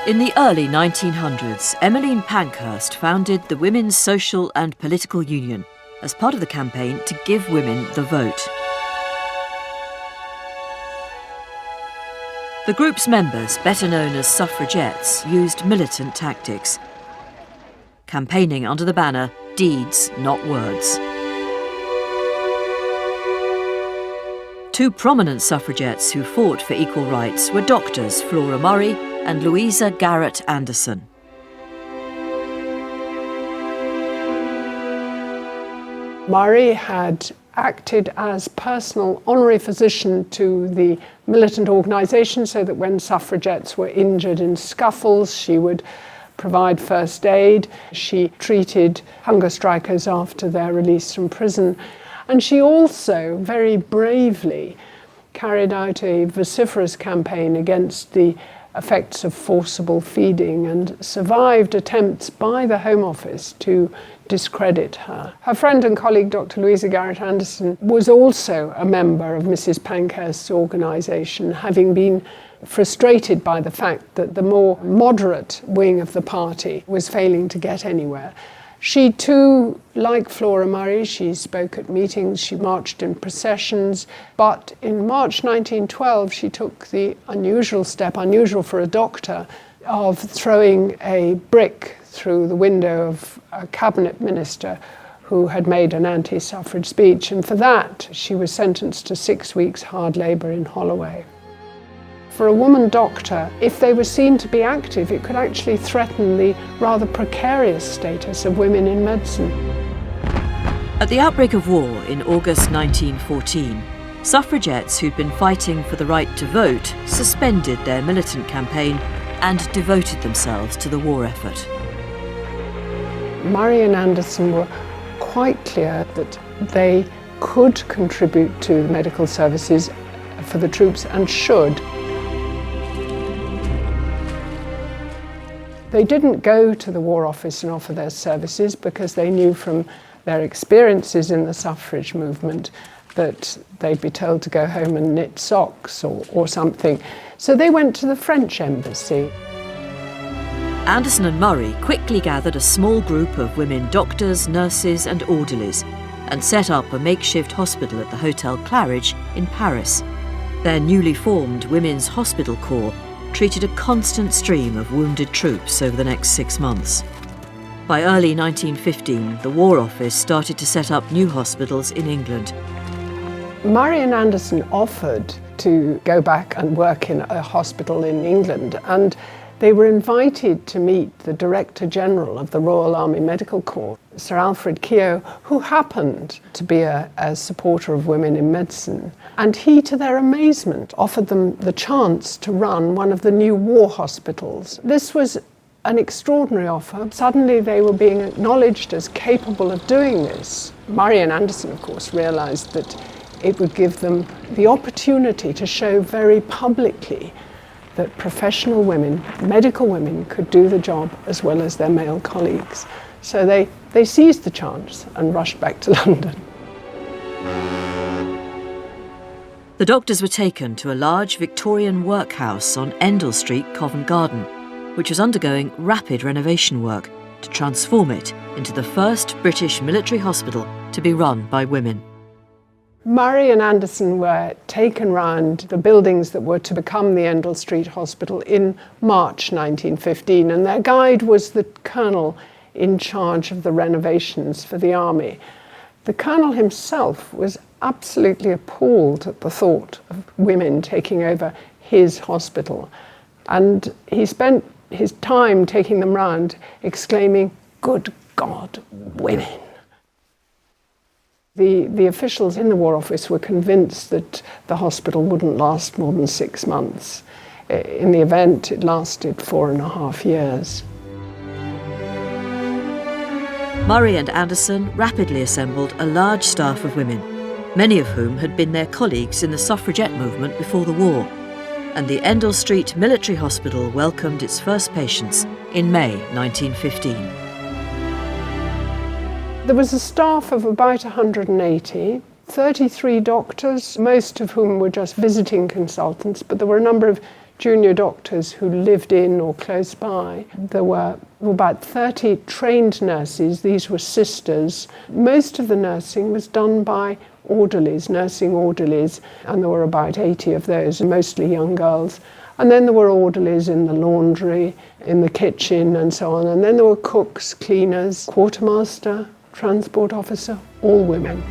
In the early 1900s, Emmeline Pankhurst founded the Women's Social and Political Union as part of the campaign to give women the vote. The group's members, better known as suffragettes, used militant tactics, campaigning under the banner, "Deeds, not words." Two prominent suffragettes who fought for equal rights were doctors Flora Murray and Louisa Garrett Anderson. Murray had acted as personal honorary physician to the militant organisation, so that when suffragettes were injured in scuffles, she would provide first aid. She treated hunger strikers after their release from prison. And she also very bravely carried out a vociferous campaign against the effects of forcible feeding and survived attempts by the Home Office to discredit her. Her friend and colleague, Dr. Louisa Garrett Anderson, was also a member of Mrs. Pankhurst's organisation, having been frustrated by the fact that the more moderate wing of the party was failing to get anywhere. She too, like Flora Murray, she spoke at meetings, she marched in processions, but in March 1912 she took the unusual step, unusual for a doctor, of throwing a brick through the window of a cabinet minister who had made an anti-suffrage speech, and for that she was sentenced to 6 weeks hard labour in Holloway. For a woman doctor, if they were seen to be active, it could actually threaten the rather precarious status of women in medicine. At the outbreak of war in August 1914, suffragettes who'd been fighting for the right to vote suspended their militant campaign and devoted themselves to the war effort. Murray and Anderson were quite clear that they could contribute to the medical services for the troops and should. They didn't go to the War Office and offer their services because they knew from their experiences in the suffrage movement that they'd be told to go home and knit socks or something. So they went to the French embassy. Anderson and Murray quickly gathered a small group of women doctors, nurses and orderlies and set up a makeshift hospital at the Hotel Claridge in Paris. Their newly formed Women's Hospital Corps treated a constant stream of wounded troops over the next 6 months. By early 1915, the War Office started to set up new hospitals in England. Murray and Anderson offered to go back and work in a hospital in England, and they were invited to meet the Director General of the Royal Army Medical Corps, Sir Alfred Keogh, who happened to be a supporter of women in medicine. And he, to their amazement, offered them the chance to run one of the new war hospitals. This was an extraordinary offer. Suddenly they were being acknowledged as capable of doing this. Murray and Anderson, of course, realised that it would give them the opportunity to show very publicly that professional women, medical women, could do the job as well as their male colleagues. So they seized the chance and rushed back to London. The doctors were taken to a large Victorian workhouse on Endell Street, Covent Garden, which was undergoing rapid renovation work to transform it into the first British military hospital to be run by women. Murray and Anderson were taken round the buildings that were to become the Endell Street Hospital in March 1915, and their guide was the colonel in charge of the renovations for the army. The colonel himself was absolutely appalled at the thought of women taking over his hospital, and he spent his time taking them round exclaiming, "Good God, women!" The officials in the War Office were convinced that the hospital wouldn't last more than 6 months. In the event, it lasted 4.5 years. Murray and Anderson rapidly assembled a large staff of women, many of whom had been their colleagues in the suffragette movement before the war, and the Endell Street Military Hospital welcomed its first patients in May 1915. There was a staff of about 180, 33 doctors, most of whom were just visiting consultants, but there were a number of junior doctors who lived in or close by. There were about 30 trained nurses. These were sisters. Most of the nursing was done by orderlies, nursing orderlies, and there were about 80 of those, mostly young girls. And then there were orderlies in the laundry, in the kitchen and so on. And then there were cooks, cleaners, quartermaster, transport officer, all women.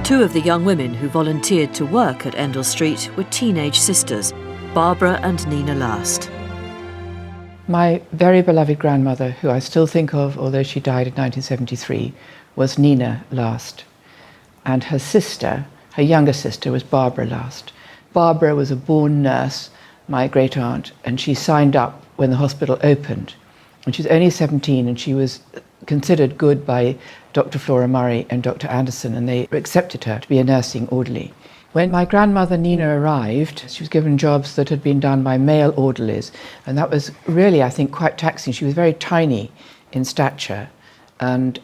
Two of the young women who volunteered to work at Endell Street were teenage sisters, Barbara and Nina Last. My very beloved grandmother, who I still think of, although she died in 1973, was Nina Last. And her sister, her younger sister, was Barbara Last. Barbara was a born nurse, my great-aunt, and she signed up when the hospital opened. And she was only 17, and she was considered good by Dr. Flora Murray and Dr. Anderson, and they accepted her to be a nursing orderly. When my grandmother Nina arrived, she was given jobs that had been done by male orderlies, and that was really, I think, quite taxing. She was very tiny in stature, and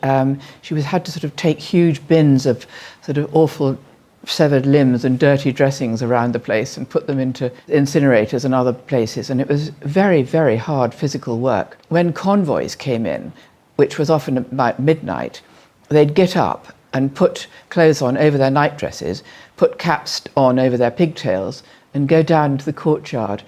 she had to sort of take huge bins of sort of awful severed limbs and dirty dressings around the place and put them into incinerators and other places, and it was very, very hard physical work. When convoys came in, which was often about midnight, they'd get up and put clothes on over their nightdresses, put caps on over their pigtails, and go down into the courtyard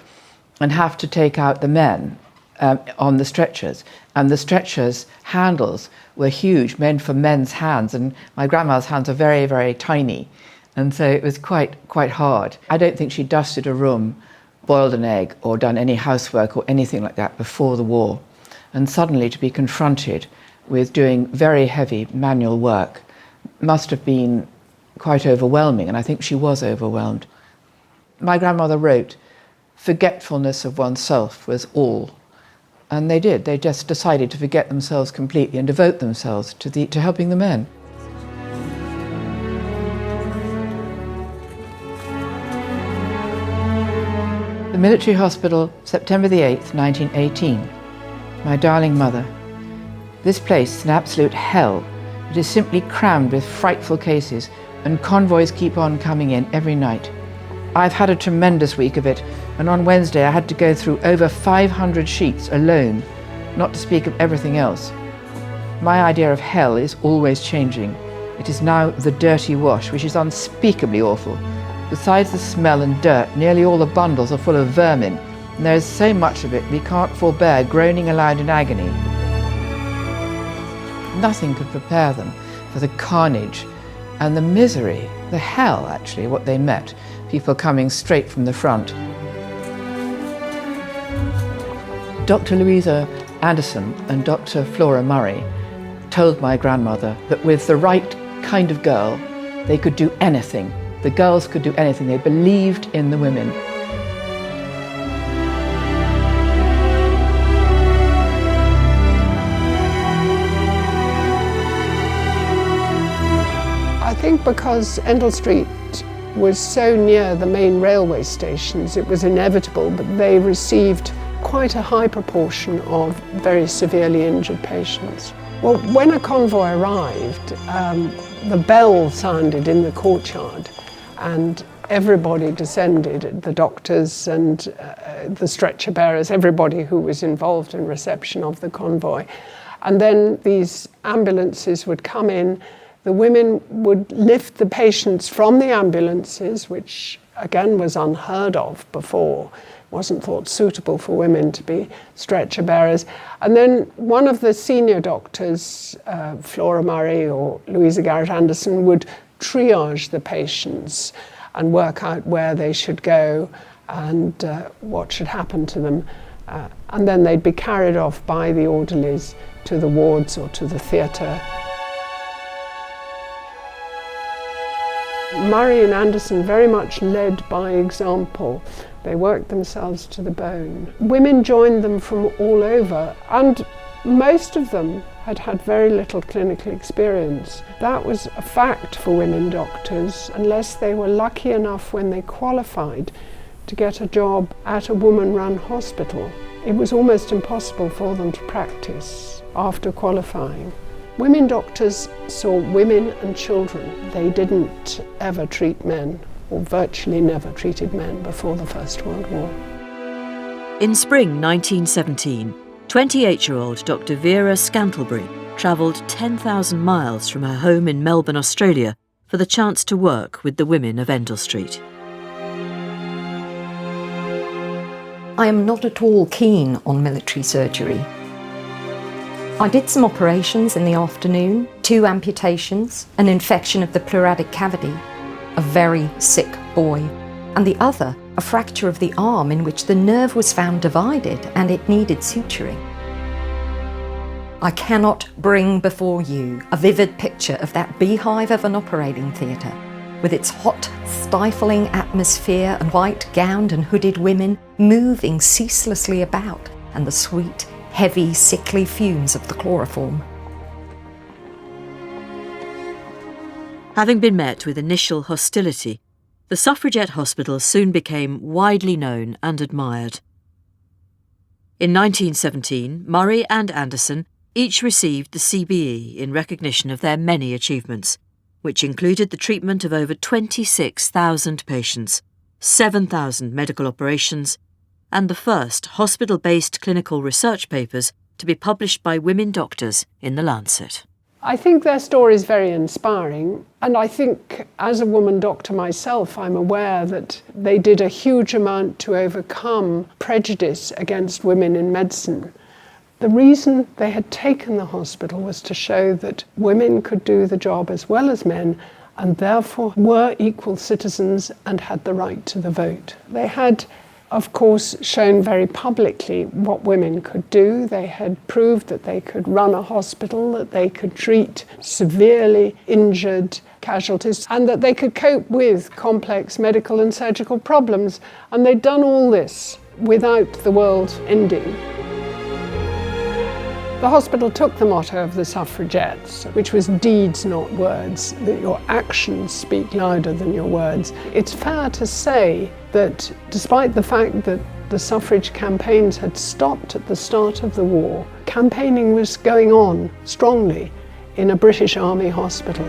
and have to take out the men on the stretchers. And the stretchers' handles were huge, meant for men's hands, and my grandma's hands are very, very tiny. And so it was quite hard. I don't think she dusted a room, boiled an egg, or done any housework or anything like that before the war. And suddenly to be confronted with doing very heavy manual work must have been quite overwhelming, and I think she was overwhelmed. My grandmother wrote, "Forgetfulness of oneself was all." And they did. They just decided to forget themselves completely and devote themselves to helping the men. The military hospital, September the 8th, 1918. My darling mother. This place is an absolute hell. It is simply crammed with frightful cases, and convoys keep on coming in every night. I've had a tremendous week of it, and on Wednesday I had to go through over 500 sheets alone, not to speak of everything else. My idea of hell is always changing. It is now the dirty wash, which is unspeakably awful. Besides the smell and dirt, nearly all the bundles are full of vermin, and there is so much of it we can't forbear groaning aloud in agony. Nothing could prepare them for the carnage and the misery, the hell actually, what they met, people coming straight from the front. Dr. Louisa Anderson and Dr. Flora Murray told my grandmother that with the right kind of girl, they could do anything. The girls could do anything. They believed in the women. I think because Endell Street was so near the main railway stations, it was inevitable that they received quite a high proportion of very severely injured patients. Well, when a convoy arrived, the bell sounded in the courtyard and everybody descended, the doctors and the stretcher bearers, everybody who was involved in reception of the convoy. And then these ambulances would come in. The women would lift the patients from the ambulances, which again was unheard of before. It wasn't thought suitable for women to be stretcher bearers. And then one of the senior doctors, Flora Murray or Louisa Garrett Anderson, would triage the patients and work out where they should go and what should happen to them. And then they'd be carried off by the orderlies to the wards or to the theatre. Murray and Anderson very much led by example. They worked themselves to the bone. Women joined them from all over, and most of them had had very little clinical experience. That was a fact for women doctors, unless they were lucky enough when they qualified to get a job at a woman-run hospital. It was almost impossible for them to practice after qualifying. Women doctors saw women and children. They didn't ever treat men, or virtually never treated men before the First World War. In spring 1917, 28-year-old Dr. Vera Scantleby travelled 10,000 miles from her home in Melbourne, Australia, for the chance to work with the women of Endell Street. I am not at all keen on military surgery. I did some operations in the afternoon, 2 amputations, an infection of the pleuritic cavity, a very sick boy, and the other, a fracture of the arm in which the nerve was found divided and it needed suturing. I cannot bring before you a vivid picture of that beehive of an operating theatre, with its hot, stifling atmosphere and white-gowned and hooded women moving ceaselessly about, and the sweet, heavy, sickly fumes of the chloroform. Having been met with initial hostility, the Suffragette Hospital soon became widely known and admired. In 1917, Murray and Anderson each received the CBE in recognition of their many achievements, which included the treatment of over 26,000 patients, 7,000 medical operations, and the first hospital-based clinical research papers to be published by women doctors in The Lancet. I think their story is very inspiring, and I think as a woman doctor myself, I'm aware that they did a huge amount to overcome prejudice against women in medicine. The reason they had taken the hospital was to show that women could do the job as well as men, and therefore were equal citizens and had the right to the vote. They had, of course, shown very publicly what women could do. They had proved that they could run a hospital, that they could treat severely injured casualties, and that they could cope with complex medical and surgical problems. And they'd done all this without the world ending. The hospital took the motto of the Suffragettes, which was deeds, not words, that your actions speak louder than your words. It's fair to say that despite the fact that the suffrage campaigns had stopped at the start of the war, campaigning was going on strongly in a British Army hospital.